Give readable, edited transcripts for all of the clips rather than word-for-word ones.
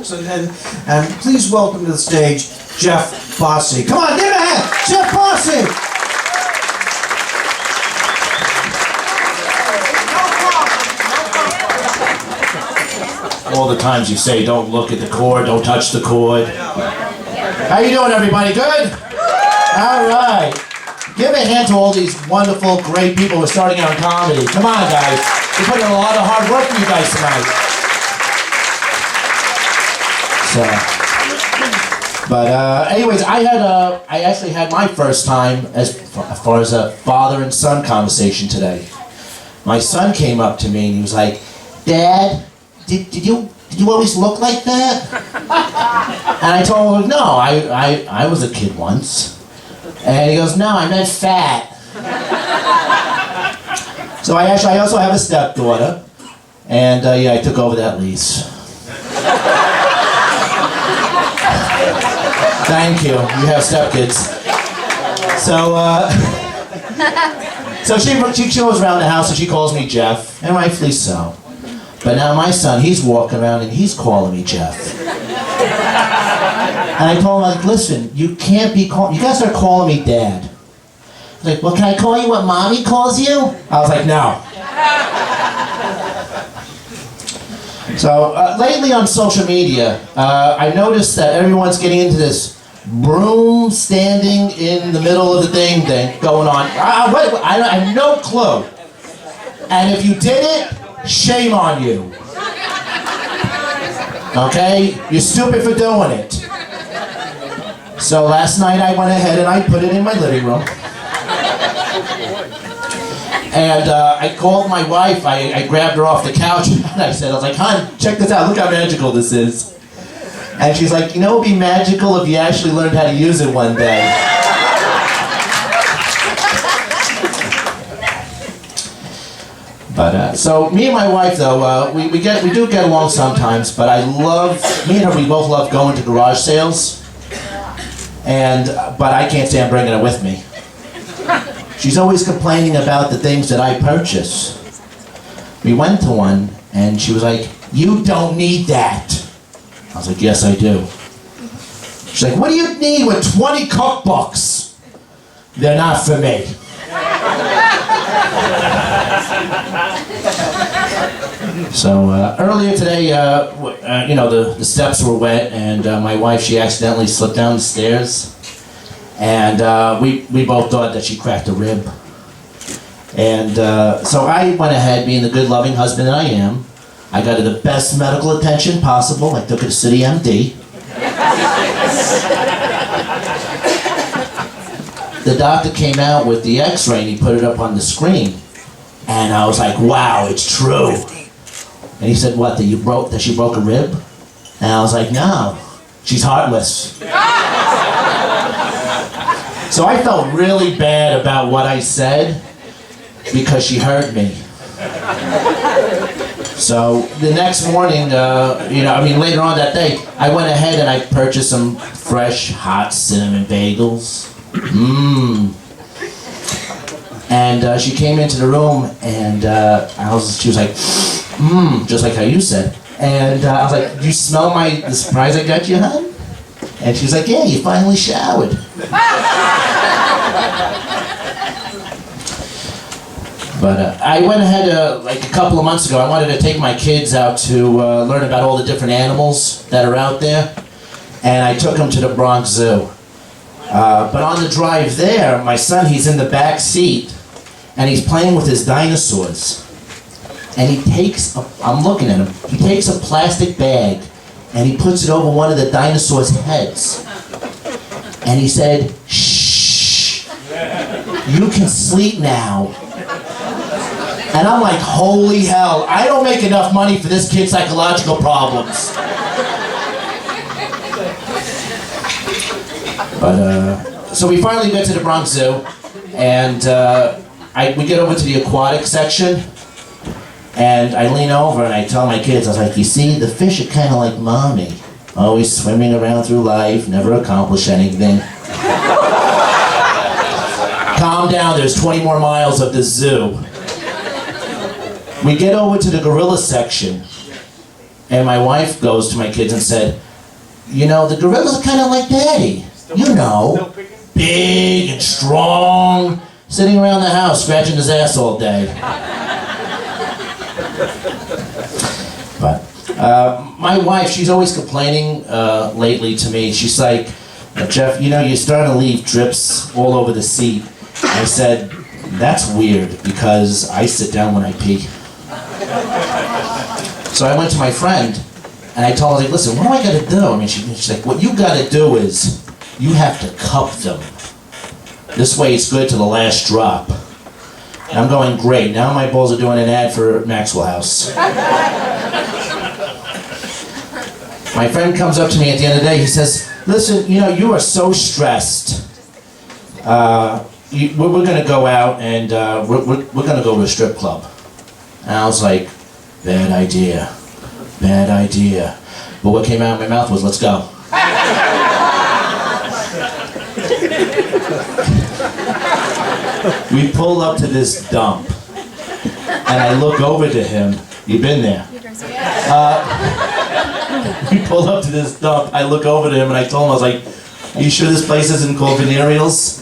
folks, and please welcome to the stage Jeff Bosy. Come on, give him a hand, Jeff Bosy. All the times you say, don't look at the cord, don't touch the cord. How you doing, everybody? Good? All right. Give a hand to all these wonderful, great people who are starting out in comedy. Come on, guys. We're putting in a lot of hard work for you guys tonight. Anyways, I actually had my first time as far as a father and son conversation today. My son came up to me and he was like, "Dad, did you always look like that?" And I told him, "No, I was a kid once." And he goes, "No, I meant fat." So I also have a stepdaughter, and yeah, I took over that lease. Thank you. You have stepkids. So she goes around the house and she calls me Jeff, and rightfully so. But now my son, he's walking around and he's calling me Jeff. And I told him, like, "Listen, you can't be calling, you guys are calling me Dad." He's like, "Well, can I call you what Mommy calls you?" I was like, "No." So lately on social media, I noticed that everyone's getting into this broom standing in the middle of the thing going on. I have no clue. And if you did it, shame on you. Okay? You're stupid for doing it. So last night I went ahead and I put it in my living room. And I called my wife, I grabbed her off the couch and I was like, "Hon, check this out, look how magical this is." And she's like, "You know, it would be magical if you actually learned how to use it one day." But so me and my wife though, we do get along sometimes. But me and her, we both love going to garage sales. But I can't stand bringing her with me. She's always complaining about the things that I purchase. We went to one, and she was like, "You don't need that." I was like, "Yes, I do." She's like, "What do you need with 20 cookbooks?" "They're not for me." So earlier today, the steps were wet, and my wife, she accidentally slipped down the stairs, and we both thought that she cracked a rib. And so I went ahead, being the good, loving husband that I am, I got her the best medical attention possible. I took her to City MD. The doctor came out with the x-ray and he put it up on the screen. And I was like, "Wow, it's true." And he said, "What, that she broke a rib?" And I was like, "No, she's heartless." So I felt really bad about what I said because she hurt me. So the next morning, later on that day, I went ahead and I purchased some fresh, hot cinnamon bagels. And she came into the room, and she was like, just like how you said. And I was like, "Do you smell the surprise I got you, hon?" And she was like, "Yeah, you finally showered." But I went ahead, like a couple of months ago, I wanted to take my kids out to learn about all the different animals that are out there. And I took them to the Bronx Zoo. But on the drive there, my son, he's in the back seat, and he's playing with his dinosaurs. And I'm looking at him, he takes a plastic bag, and he puts it over one of the dinosaurs' heads. And he said, "Shh, you can sleep now." And I'm like, holy hell, I don't make enough money for this kid's psychological problems. But, so we finally get to the Bronx Zoo, and we get over to the aquatic section, and I lean over and I tell my kids, I was like, "You see, the fish are kind of like Mommy, always swimming around through life, never accomplish anything." Calm down, there's 20 more miles of the zoo. We get over to the gorilla section, And my wife goes to my kids and said, you know, the gorilla's kind of like Daddy. You know, big and strong, sitting around the house scratching his ass all day. But my wife, she's always complaining lately to me. She's like, Jeff, you know, you're starting to leave drips all over the seat. I said, that's weird because I sit down when I pee. So I went to my friend and I told her, like, listen, what do I got to do? I mean, she's like, what you got to do is you have to cup them. This way it's good to the last drop. And I'm going, great. Now my balls are doing an ad for Maxwell House. My friend comes up to me at the end of the day. He says, listen, you know, you are so stressed. We're going to go out and we're going to go to a strip club. And I was like, bad idea. Bad idea. But what came out of my mouth was, let's go. We pull up to this dump. And I look over to him. You've been there. We pull up to this dump. I look over to him and I told him, I was like, are you sure this place isn't called Venereals?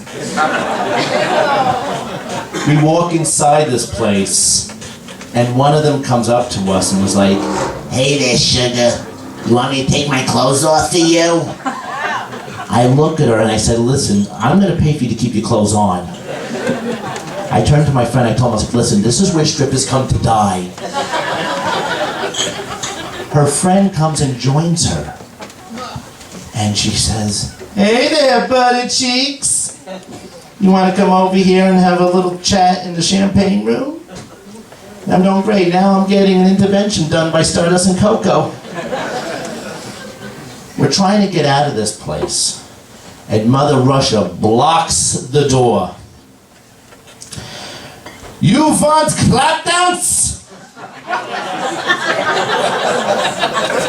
We walk inside this place, and one of them comes up to us and was like, hey there, sugar. You want me to take my clothes off for you? I looked at her and I said, listen, I'm going to pay for you to keep your clothes on. I turned to my friend, I told him, I was like, listen, this is where strippers come to die. Her friend comes and joins her. And she says, hey there, butter cheeks. You want to come over here and have a little chat in the champagne room? And I'm going, great, now I'm getting an intervention done by Stardust and Coco. We're trying to get out of this place. And Mother Russia blocks the door. You want clap dance?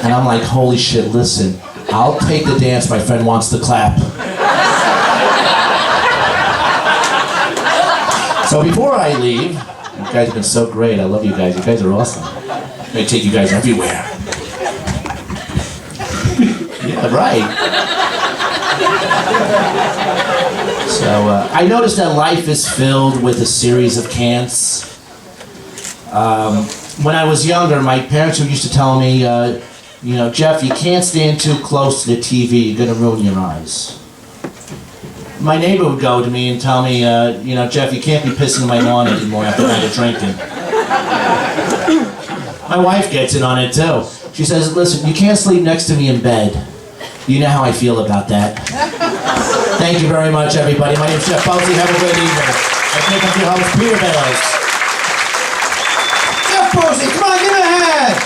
And I'm like, holy shit, listen, I'll take the dance, my friend wants to clap. So before I leave, you guys have been so great, I love you guys are awesome. I'm gonna take you guys everywhere. Yeah, right. So I noticed that life is filled with a series of can'ts. When I was younger, my parents used to tell me, you know, Jeff, you can't stand too close to the TV, you're gonna ruin your eyes. My neighbor would go to me and tell me, you know, Jeff, you can't be pissing in my lawn anymore after a night of drinking. My wife gets in on it too. She says, listen, you can't sleep next to me in bed. You know how I feel about that. Thank you very much, everybody. My name's Jeff Bosy. Have a good evening. I think I'm your host, Peter Bellows. Jeff Bosy, come on, give me a hand.